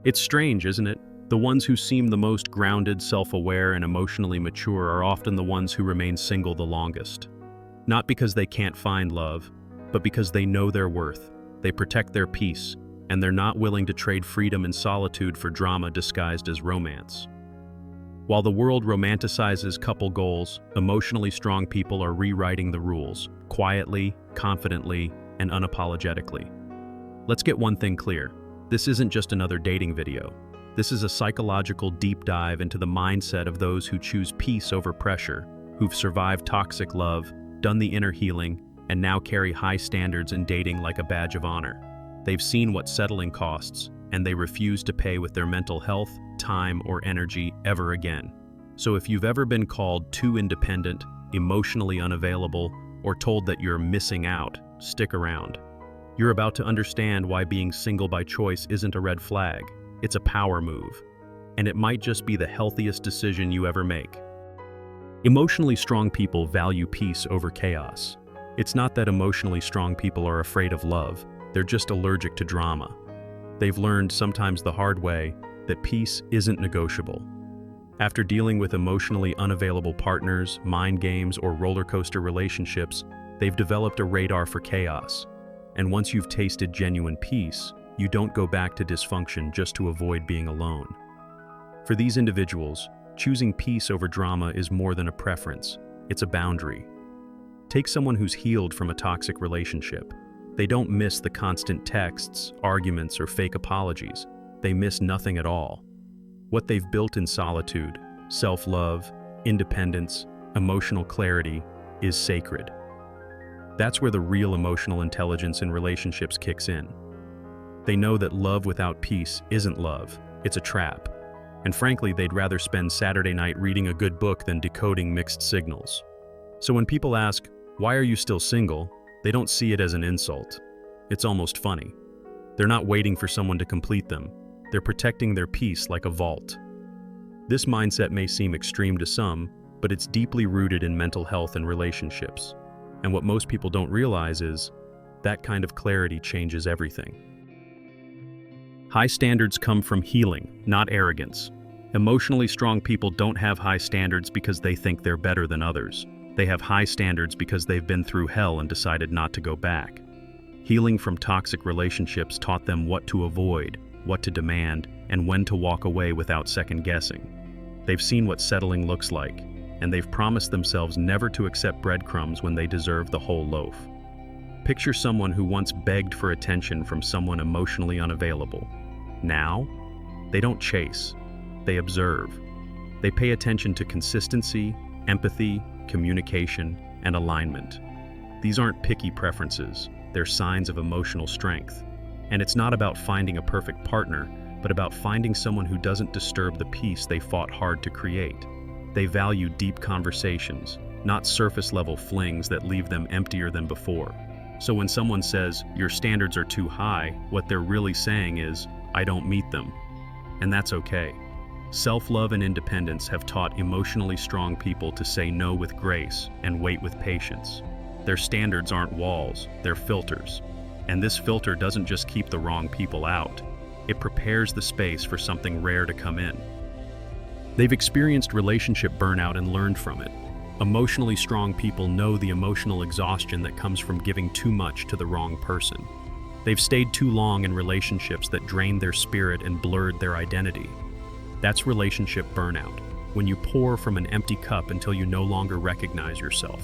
It's strange, isn't it? The ones who seem the most grounded, self-aware, and emotionally mature are often the ones who remain single the longest. Not because they can't find love, but because they know their worth, they protect their peace, and they're not willing to trade freedom and solitude for drama disguised as romance. While the world romanticizes couple goals, emotionally strong people are rewriting the rules, quietly, confidently, and unapologetically. Let's get one thing clear. This isn't just another dating video. This is a psychological deep dive into the mindset of those who choose peace over pressure, who've survived toxic love, done the inner healing, and now carry high standards in dating like a badge of honor. They've seen what settling costs, and they refuse to pay with their mental health, time, or energy ever again. So if you've ever been called too independent, emotionally unavailable, or told that you're missing out, stick around. You're about to understand why being single by choice isn't a red flag. It's a power move. And it might just be the healthiest decision you ever make. Emotionally strong people value peace over chaos. It's not that emotionally strong people are afraid of love. They're just allergic to drama. They've learned, sometimes the hard way, that peace isn't negotiable. After dealing with emotionally unavailable partners, mind games, or roller coaster relationships, they've developed a radar for chaos. And once you've tasted genuine peace, you don't go back to dysfunction just to avoid being alone. For these individuals, choosing peace over drama is more than a preference, it's a boundary. Take someone who's healed from a toxic relationship. They don't miss the constant texts, arguments, or fake apologies. They miss nothing at all. What they've built in solitude, self-love, independence, emotional clarity, is sacred. That's where the real emotional intelligence in relationships kicks in. They know that love without peace isn't love, it's a trap. And frankly, they'd rather spend Saturday night reading a good book than decoding mixed signals. So when people ask, "Why are you still single?" they don't see it as an insult. It's almost funny. They're not waiting for someone to complete them. They're protecting their peace like a vault. This mindset may seem extreme to some, but it's deeply rooted in mental health and relationships. And what most people don't realize is that kind of clarity changes everything. High standards come from healing, not arrogance. Emotionally strong people don't have high standards because they think they're better than others. They have high standards because they've been through hell and decided not to go back. Healing from toxic relationships taught them what to avoid, what to demand, and when to walk away without second guessing. They've seen what settling looks like, and they've promised themselves never to accept breadcrumbs when they deserve the whole loaf. Picture someone who once begged for attention from someone emotionally unavailable. Now, they don't chase, they observe. They pay attention to consistency, empathy, communication, and alignment. These aren't picky preferences, they're signs of emotional strength. And it's not about finding a perfect partner, but about finding someone who doesn't disturb the peace they fought hard to create. They value deep conversations, not surface-level flings that leave them emptier than before. So when someone says, "Your standards are too high," what they're really saying is, "I don't meet them." And that's okay. Self-love and independence have taught emotionally strong people to say no with grace and wait with patience. Their standards aren't walls, they're filters. And this filter doesn't just keep the wrong people out, it prepares the space for something rare to come in. They've experienced relationship burnout and learned from it. Emotionally strong people know the emotional exhaustion that comes from giving too much to the wrong person. They've stayed too long in relationships that drained their spirit and blurred their identity. That's relationship burnout, when you pour from an empty cup until you no longer recognize yourself.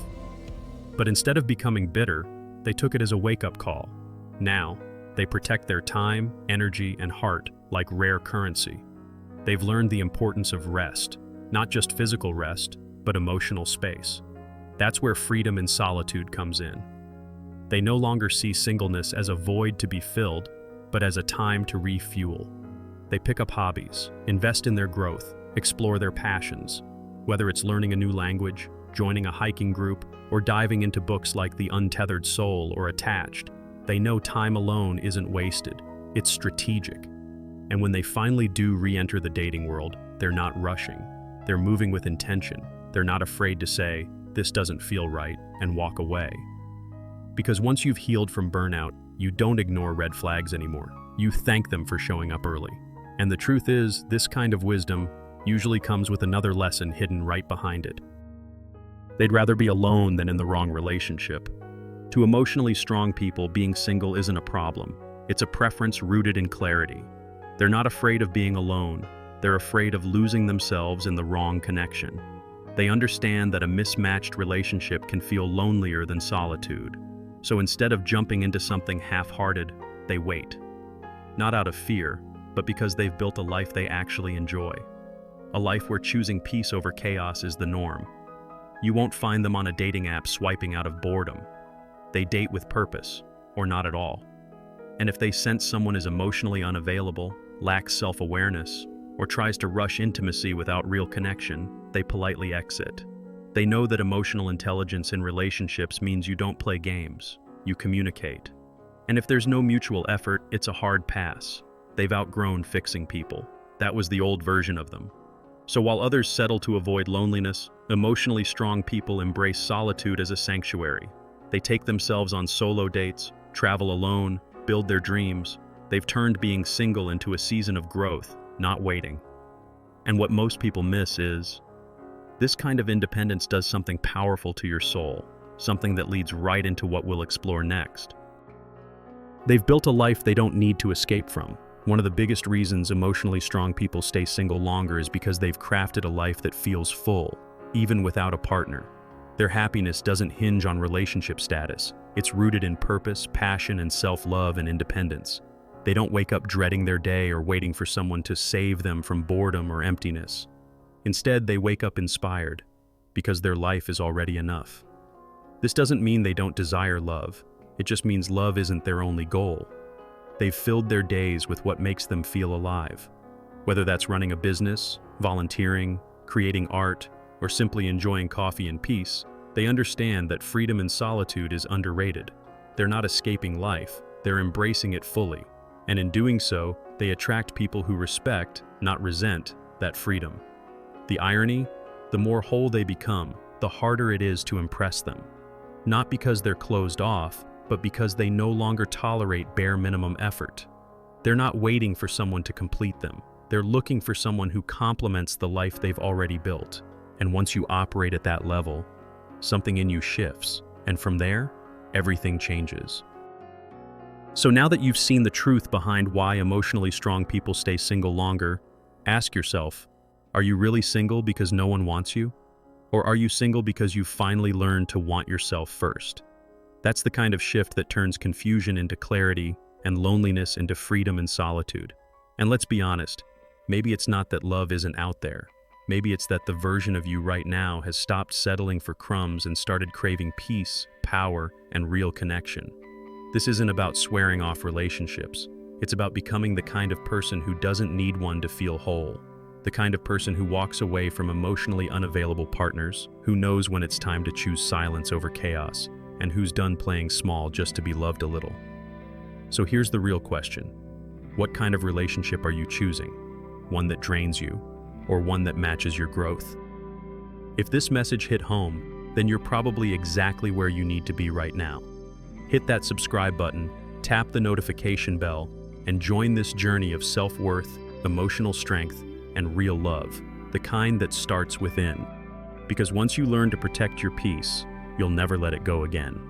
But instead of becoming bitter, they took it as a wake-up call. Now, they protect their time, energy, and heart like rare currency. They've learned the importance of rest, not just physical rest, but emotional space. That's where freedom and solitude comes in. They no longer see singleness as a void to be filled, but as a time to refuel. They pick up hobbies, invest in their growth, explore their passions. Whether it's learning a new language, joining a hiking group, or diving into books like The Untethered Soul or Attached, they know time alone isn't wasted, it's strategic. And when they finally do re-enter the dating world, they're not rushing. They're moving with intention. They're not afraid to say, "This doesn't feel right," and walk away. Because once you've healed from burnout, you don't ignore red flags anymore. You thank them for showing up early. And the truth is, this kind of wisdom usually comes with another lesson hidden right behind it. They'd rather be alone than in the wrong relationship. To emotionally strong people, being single isn't a problem. It's a preference rooted in clarity. They're not afraid of being alone. They're afraid of losing themselves in the wrong connection. They understand that a mismatched relationship can feel lonelier than solitude. So instead of jumping into something half-hearted, they wait. Not out of fear, but because they've built a life they actually enjoy. A life where choosing peace over chaos is the norm. You won't find them on a dating app swiping out of boredom. They date with purpose, or not at all. And if they sense someone is emotionally unavailable, lacks self-awareness, or tries to rush intimacy without real connection, they politely exit. They know that emotional intelligence in relationships means you don't play games, you communicate. And if there's no mutual effort, it's a hard pass. They've outgrown fixing people. That was the old version of them. So while others settle to avoid loneliness, emotionally strong people embrace solitude as a sanctuary. They take themselves on solo dates, travel alone, build their dreams. They've turned being single into a season of growth, not waiting. And what most people miss is, this kind of independence does something powerful to your soul, something that leads right into what we'll explore next. They've built a life they don't need to escape from. One of the biggest reasons emotionally strong people stay single longer is because they've crafted a life that feels full, even without a partner. Their happiness doesn't hinge on relationship status. It's rooted in purpose, passion, and self-love and independence. They don't wake up dreading their day or waiting for someone to save them from boredom or emptiness. Instead, they wake up inspired, because their life is already enough. This doesn't mean they don't desire love. It just means love isn't their only goal. They've filled their days with what makes them feel alive. Whether that's running a business, volunteering, creating art, or simply enjoying coffee and peace, they understand that freedom and solitude is underrated. They're not escaping life, they're embracing it fully. And in doing so, they attract people who respect, not resent, that freedom. The irony? The more whole they become, the harder it is to impress them. Not because they're closed off, but because they no longer tolerate bare minimum effort. They're not waiting for someone to complete them. They're looking for someone who complements the life they've already built. And once you operate at that level, something in you shifts, and from there, everything changes. So now that you've seen the truth behind why emotionally strong people stay single longer, ask yourself, are you really single because no one wants you? Or are you single because you've finally learned to want yourself first? That's the kind of shift that turns confusion into clarity and loneliness into freedom and solitude. And let's be honest, maybe it's not that love isn't out there. Maybe it's that the version of you right now has stopped settling for crumbs and started craving peace, power, and real connection. This isn't about swearing off relationships. It's about becoming the kind of person who doesn't need one to feel whole. The kind of person who walks away from emotionally unavailable partners, who knows when it's time to choose silence over chaos, and who's done playing small just to be loved a little. So here's the real question. What kind of relationship are you choosing? One that drains you, or one that matches your growth? If this message hit home, then you're probably exactly where you need to be right now. Hit that subscribe button, tap the notification bell, and join this journey of self-worth, emotional strength, and real love, the kind that starts within. Because once you learn to protect your peace, you'll never let it go again.